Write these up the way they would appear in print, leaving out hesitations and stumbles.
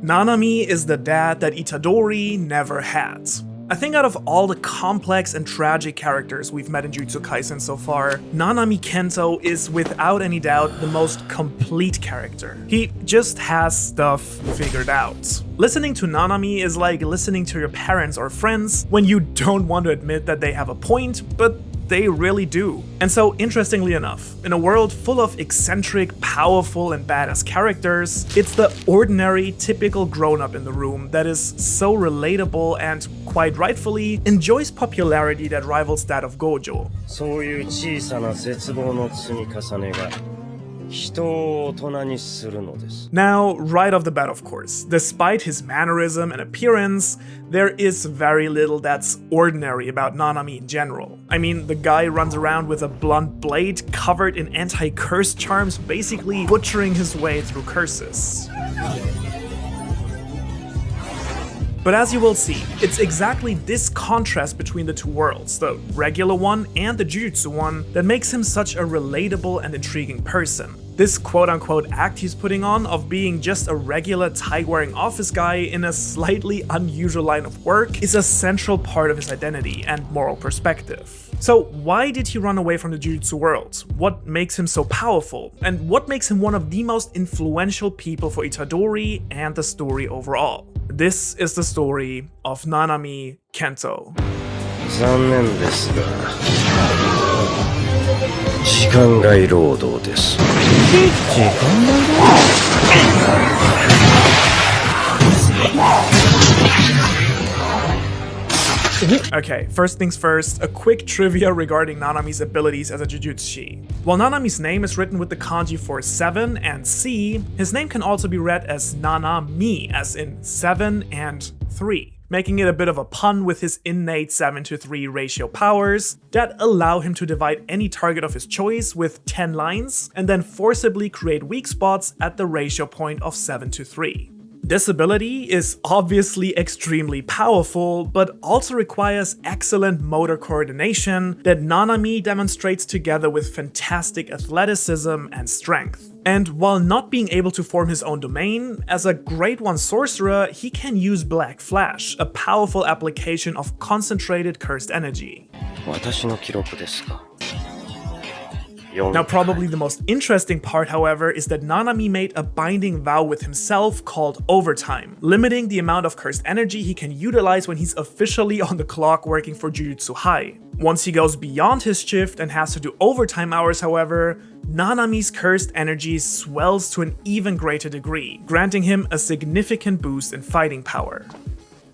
Nanami is the dad that Itadori never had. I think out of all the complex and tragic characters we've met in Jujutsu Kaisen so far, Nanami Kento is without any doubt the most complete character. He just has stuff figured out. Listening to Nanami is like listening to your parents or friends when you don't want to admit that they have a point, but they really do. And so, interestingly enough, in a world full of eccentric, powerful, and badass characters, it's the ordinary, typical grown-up in the room that is so relatable and, quite rightfully, enjoys popularity that rivals that of Gojo. そういう小さな絶望の積み重ねが Now, right off the bat, of course, despite his mannerism and appearance, there is very little that's ordinary about Nanami in general. I mean, the guy runs around with a blunt blade covered in anti-curse charms, basically butchering his way through curses. But as you will see, it's exactly this contrast between the two worlds, the regular one and the Jujutsu one, that makes him such a relatable and intriguing person. This quote-unquote act he's putting on of being just a regular tie-wearing office guy in a slightly unusual line of work is a central part of his identity and moral perspective. So why did he run away from the Jujutsu world? What makes him so powerful? And what makes him one of the most influential people for Itadori and the story overall? This is the story of Nanami Kento. 残念ですが、時間外労働です。時間外労働? Okay, first things first, a quick trivia regarding Nanami's abilities as a Jujutsu. While Nanami's name is written with the kanji for 7 and C, his name can also be read as Nanami, as in 7 and 3, making it a bit of a pun with his innate 7-to-3 ratio powers that allow him to divide any target of his choice with 10 lines and then forcibly create weak spots at the ratio point of 7-to-3. This ability is obviously extremely powerful, but also requires excellent motor coordination that Nanami demonstrates together with fantastic athleticism and strength. And while not being able to form his own domain, as a Grade 1 sorcerer, he can use Black Flash, a powerful application of concentrated cursed energy. 私の記録ですか? Now, probably the most interesting part, however, is that Nanami made a binding vow with himself called overtime, limiting the amount of cursed energy he can utilize when he's officially on the clock working for Jujutsu High. Once he goes beyond his shift and has to do overtime hours, however, Nanami's cursed energy swells to an even greater degree, granting him a significant boost in fighting power.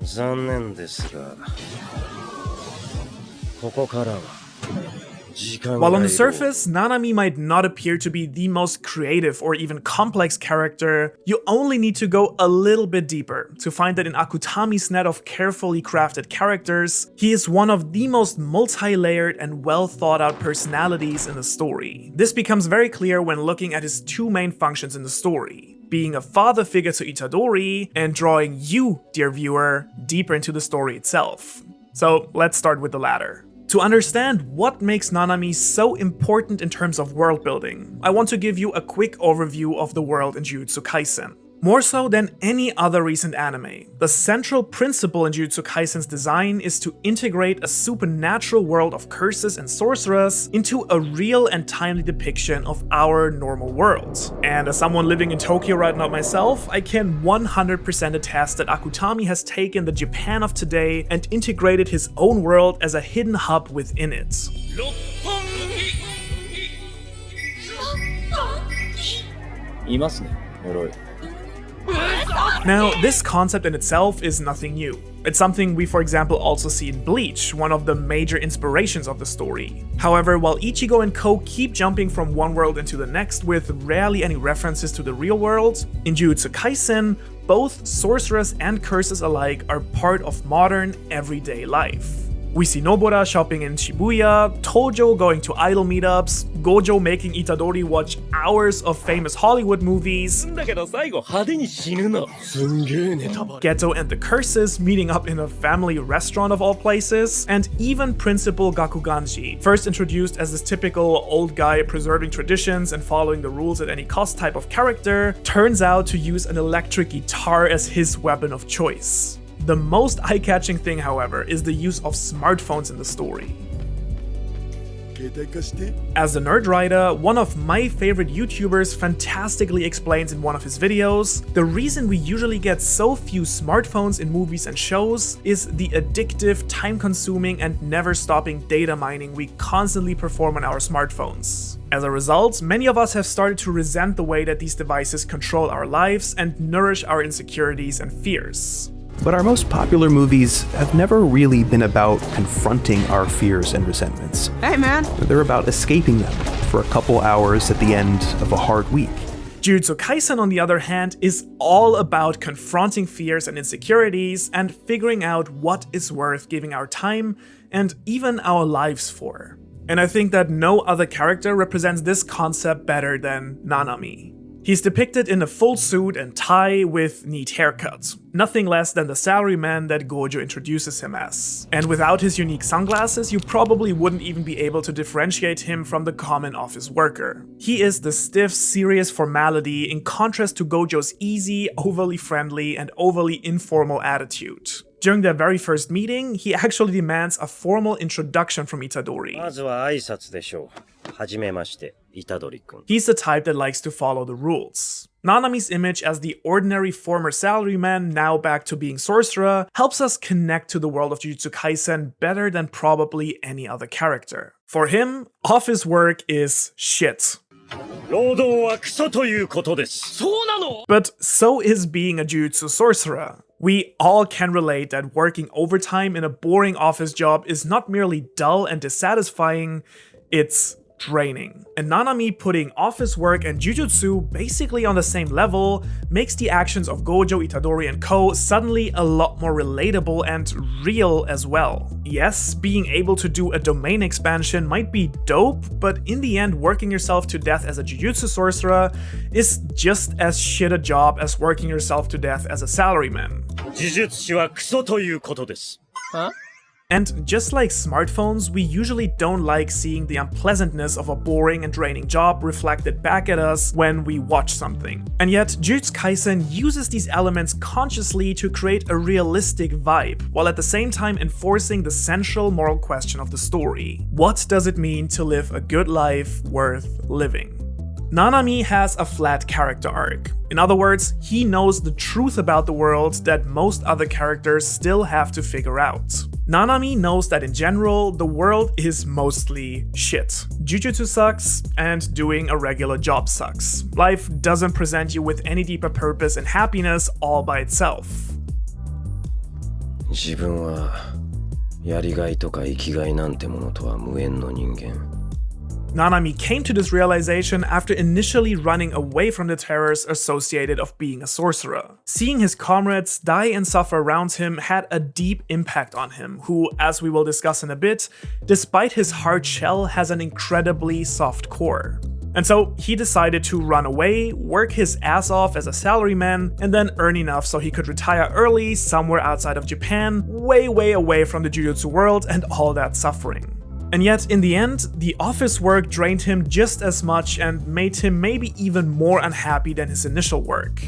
残念ですが、ここからは While on the surface, Nanami might not appear to be the most creative or even complex character, you only need to go a little bit deeper to find that in Akutami's net of carefully crafted characters, he is one of the most multi-layered and well-thought-out personalities in the story. This becomes very clear when looking at his two main functions in the story, being a father figure to Itadori and drawing you, dear viewer, deeper into the story itself. So let's start with the latter. To understand what makes Nanami so important in terms of world building, I want to give you a quick overview of the world in Jujutsu Kaisen. More so than any other recent anime, the central principle in Jujutsu Kaisen's design is to integrate a supernatural world of curses and sorcerers into a real and timely depiction of our normal world. And as someone living in Tokyo right now myself, I can 100% attest that Akutami has taken the Japan of today and integrated his own world as a hidden hub within it. Now, this concept in itself is nothing new. It's something we, for example, also see in Bleach, one of the major inspirations of the story. However, while Ichigo and Ko keep jumping from one world into the next with rarely any references to the real world, in Jujutsu Kaisen, both sorcerers and curses alike are part of modern, everyday life. We see Nobara shopping in Shibuya, Tojo going to idol meetups, Gojo making Itadori watch hours of famous Hollywood movies, Geto and the Curses meeting up in a family restaurant of all places, and even Principal Gakuganji, first introduced as this typical old guy preserving traditions and following the rules at any cost type of character, turns out to use an electric guitar as his weapon of choice. The most eye-catching thing, however, is the use of smartphones in the story. As the nerd writer, one of my favorite YouTubers fantastically explains in one of his videos, the reason we usually get so few smartphones in movies and shows is the addictive, time-consuming, and never-stopping data mining we constantly perform on our smartphones. As a result, many of us have started to resent the way that these devices control our lives and nourish our insecurities and fears. But our most popular movies have never really been about confronting our fears and resentments. Hey man! They're about escaping them for a couple hours at the end of a hard week. Jujutsu Kaisen, on the other hand, is all about confronting fears and insecurities and figuring out what is worth giving our time and even our lives for. And I think that no other character represents this concept better than Nanami. He's depicted in a full suit and tie with neat haircuts, nothing less than the salaryman that Gojo introduces him as. And without his unique sunglasses, you probably wouldn't even be able to differentiate him from the common office worker. He is the stiff, serious formality in contrast to Gojo's easy, overly friendly, and overly informal attitude. During their very first meeting, he actually demands a formal introduction from Itadori. He's the type that likes to follow the rules. Nanami's image as the ordinary former salaryman, now back to being sorcerer, helps us connect to the world of Jujutsu Kaisen better than probably any other character. For him, office work is shit. But so is being a Jujutsu sorcerer. We all can relate that working overtime in a boring office job is not merely dull and dissatisfying, it's draining. And Nanami putting office work and Jujutsu basically on the same level makes the actions of Gojo, Itadori, and Co. suddenly a lot more relatable and real as well. Yes, being able to do a domain expansion might be dope, but in the end, working yourself to death as a Jujutsu sorcerer is just as shit a job as working yourself to death as a salaryman. Huh? And just like smartphones, we usually don't like seeing the unpleasantness of a boring and draining job reflected back at us when we watch something. And yet, Jujutsu Kaisen uses these elements consciously to create a realistic vibe, while at the same time enforcing the central moral question of the story. What does it mean to live a good life worth living? Nanami has a flat character arc. In other words, he knows the truth about the world that most other characters still have to figure out. Nanami knows that in general, the world is mostly shit. Jujutsu sucks, and doing a regular job sucks. Life doesn't present you with any deeper purpose and happiness all by itself. Nanami came to this realization after initially running away from the terrors associated of being a sorcerer. Seeing his comrades die and suffer around him had a deep impact on him, who, as we will discuss in a bit, despite his hard shell, has an incredibly soft core. And so he decided to run away, work his ass off as a salaryman, and then earn enough so he could retire early somewhere outside of Japan, way away from the Jujutsu world and all that suffering. And yet, in the end, the office work drained him just as much and made him maybe even more unhappy than his initial work.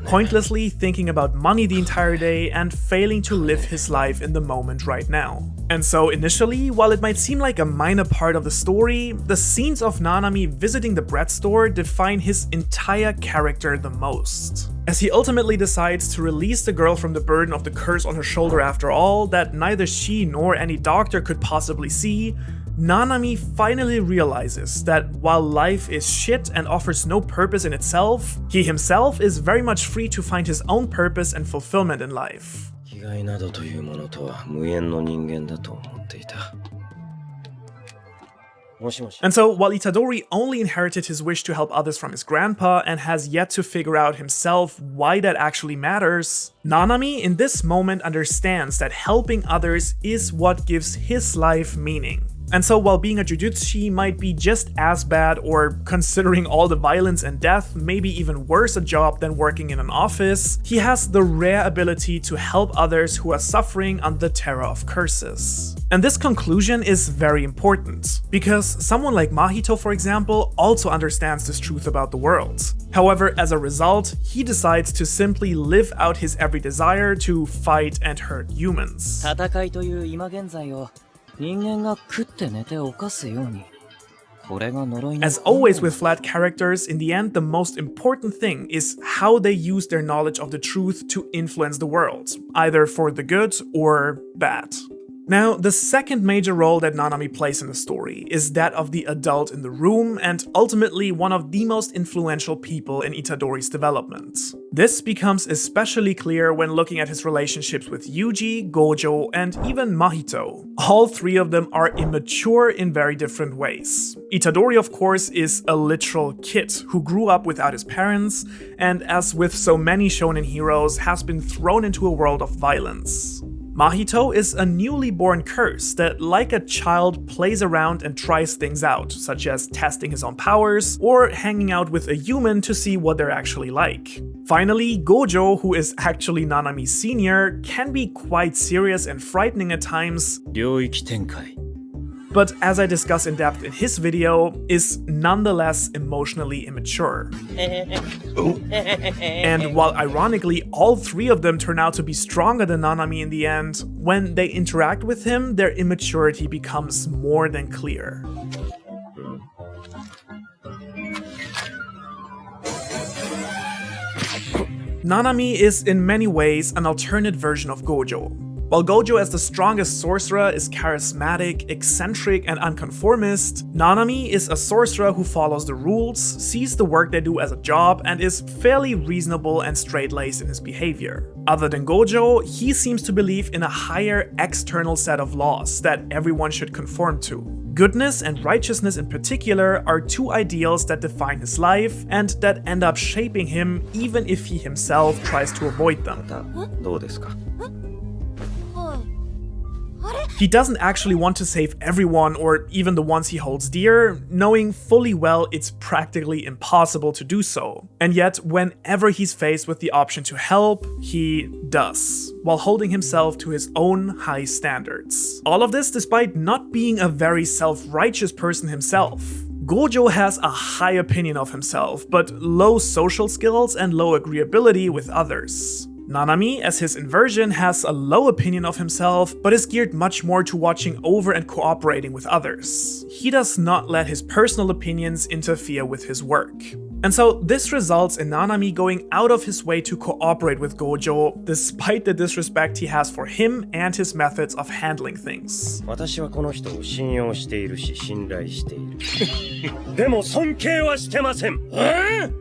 Pointlessly thinking about money the entire day and failing to live his life in the moment right now. And so initially, while it might seem like a minor part of the story, the scenes of Nanami visiting the bread store define his entire character the most. As he ultimately decides to release the girl from the burden of the curse on her shoulder after all, that neither she nor any doctor could possibly see, Nanami finally realizes that while life is shit and offers no purpose in itself, he himself is very much free to find his own purpose and fulfillment in life. And so, while Itadori only inherited his wish to help others from his grandpa and has yet to figure out himself why that actually matters, Nanami in this moment understands that helping others is what gives his life meaning. And so while being a jujutsu might be just as bad, or considering all the violence and death, maybe even worse a job than working in an office, he has the rare ability to help others who are suffering under the terror of curses. And this conclusion is very important, because someone like Mahito, for example, also understands this truth about the world. However, as a result, he decides to simply live out his every desire to fight and hurt humans. As always with flat characters, in the end, the most important thing is how they use their knowledge of the truth to influence the world, either for the good or bad. Now, the second major role that Nanami plays in the story is that of the adult in the room, and ultimately one of the most influential people in Itadori's development. This becomes especially clear when looking at his relationships with Yuji, Gojo, and even Mahito. All three of them are immature in very different ways. Itadori, of course, is a literal kid who grew up without his parents, and as with so many shonen heroes, has been thrown into a world of violence. Mahito is a newly born curse that, like a child, plays around and tries things out, such as testing his own powers or hanging out with a human to see what they're actually like. Finally, Gojo, who is actually Nanami's senior, can be quite serious and frightening at times, but as I discuss in depth in his video, is nonetheless emotionally immature. And while ironically all three of them turn out to be stronger than Nanami in the end, when they interact with him, their immaturity becomes more than clear. Nanami is in many ways an alternate version of Gojo. While Gojo as the strongest sorcerer is charismatic, eccentric, and unconformist, Nanami is a sorcerer who follows the rules, sees the work they do as a job, and is fairly reasonable and straight-laced in his behavior. Other than Gojo, he seems to believe in a higher external set of laws that everyone should conform to. Goodness and righteousness in particular are two ideals that define his life and that end up shaping him even if he himself tries to avoid them. He doesn't actually want to save everyone or even the ones he holds dear, knowing fully well it's practically impossible to do so. And yet, whenever he's faced with the option to help, he does, while holding himself to his own high standards. All of this despite not being a very self-righteous person himself. Gojo has a high opinion of himself, but low social skills and low agreeability with others. Nanami, as his inversion, has a low opinion of himself, but is geared much more to watching over and cooperating with others. He does not let his personal opinions interfere with his work. And so this results in Nanami going out of his way to cooperate with Gojo, despite the disrespect he has for him and his methods of handling things.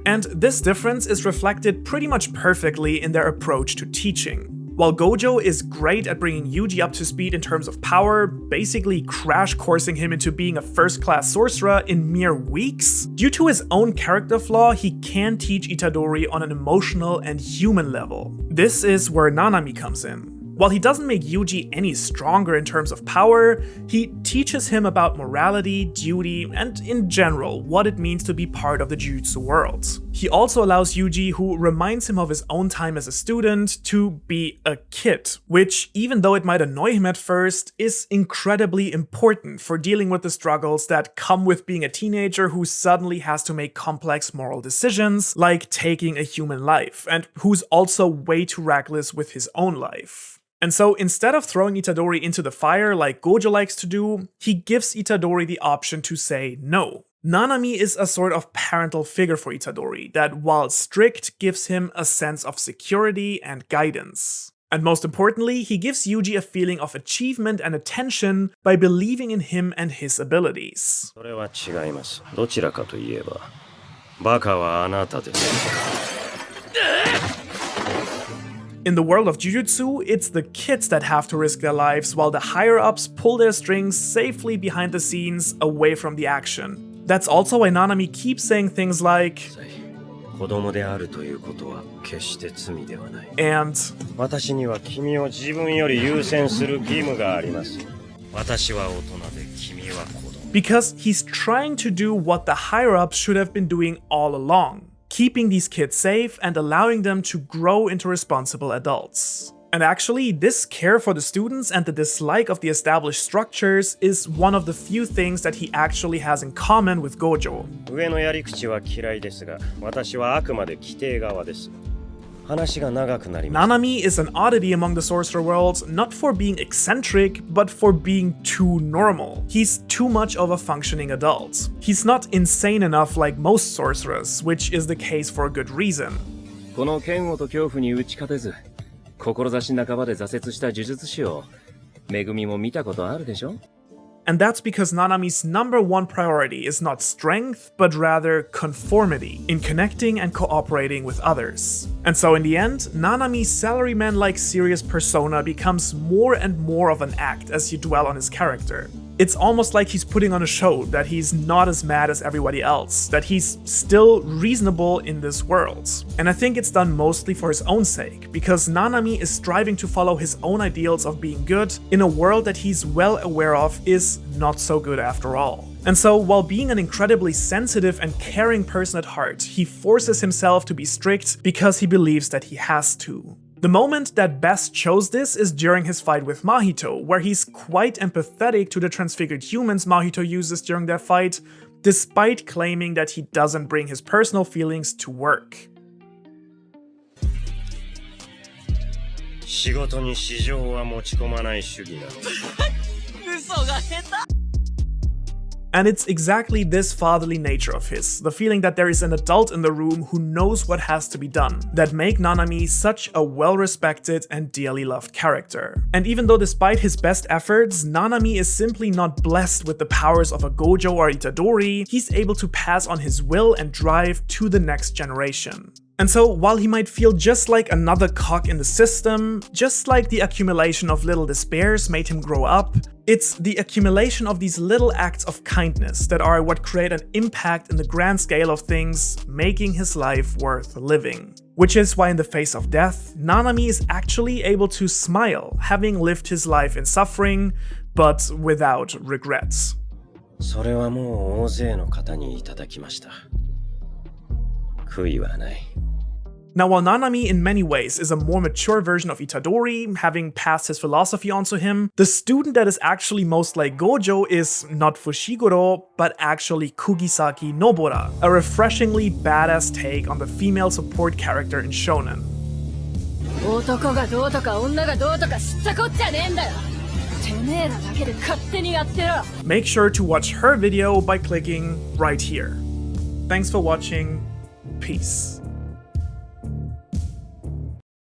And this difference is reflected pretty much perfectly in their approach to teaching. While Gojo is great at bringing Yuji up to speed in terms of power, basically crash coursing him into being a first-class sorcerer in mere weeks, due to his own character flaw, he can teach Itadori on an emotional and human level. This is where Nanami comes in. While he doesn't make Yuji any stronger in terms of power, he teaches him about morality, duty, and in general, what it means to be part of the Jujutsu world. He also allows Yuji, who reminds him of his own time as a student, to be a kid, which, even though it might annoy him at first, is incredibly important for dealing with the struggles that come with being a teenager who suddenly has to make complex moral decisions, like taking a human life, and who's also way too reckless with his own life. And so instead of throwing Itadori into the fire like Gojo likes to do, he gives Itadori the option to say no. Nanami is a sort of parental figure for Itadori that, while strict, gives him a sense of security and guidance. And most importantly, he gives Yuji a feeling of achievement and attention by believing in him and his abilities. In the world of Jujutsu, it's the kids that have to risk their lives while the higher-ups pull their strings safely behind the scenes away from the action. That's also why Nanami keeps saying things like and because he's trying to do what the higher-ups should have been doing all along, keeping these kids safe and allowing them to grow into responsible adults. And actually, this care for the students and the dislike of the established structures is one of the few things that he actually has in common with Gojo. Nanami is an oddity among the sorcerer world, not for being eccentric, but for being too normal. He's too much of a functioning adult. He's not insane enough like most sorcerers, which is the case for a good reason. And that's because Nanami's #1 priority is not strength, but rather conformity, in connecting and cooperating with others. And so in the end, Nanami's salaryman-like serious persona becomes more and more of an act as you dwell on his character. It's almost like he's putting on a show, that he's not as mad as everybody else, that he's still reasonable in this world. And I think it's done mostly for his own sake, because Nanami is striving to follow his own ideals of being good in a world that he's well aware of is not so good after all. And so, while being an incredibly sensitive and caring person at heart, he forces himself to be strict because he believes that he has to. The moment that best shows this is during his fight with Mahito, where he's quite empathetic to the transfigured humans Mahito uses during their fight, despite claiming that he doesn't bring his personal feelings to work. And it's exactly this fatherly nature of his, the feeling that there is an adult in the room who knows what has to be done, that make Nanami such a well-respected and dearly loved character. And even though despite his best efforts, Nanami is simply not blessed with the powers of a Gojo or Itadori, he's able to pass on his will and drive to the next generation. And so, while he might feel just like another cog in the system, just like the accumulation of little despairs made him grow up, it's the accumulation of these little acts of kindness that are what create an impact in the grand scale of things, making his life worth living. Which is why in the face of death, Nanami is actually able to smile, having lived his life in suffering, but without regrets. Now, while Nanami in many ways is a more mature version of Itadori, having passed his philosophy onto him, the student that is actually most like Gojo is not Fushiguro, but actually Kugisaki Nobara, a refreshingly badass take on the female support character in shonen. Make sure to watch her video by clicking right here. Thanks for watching. Peace.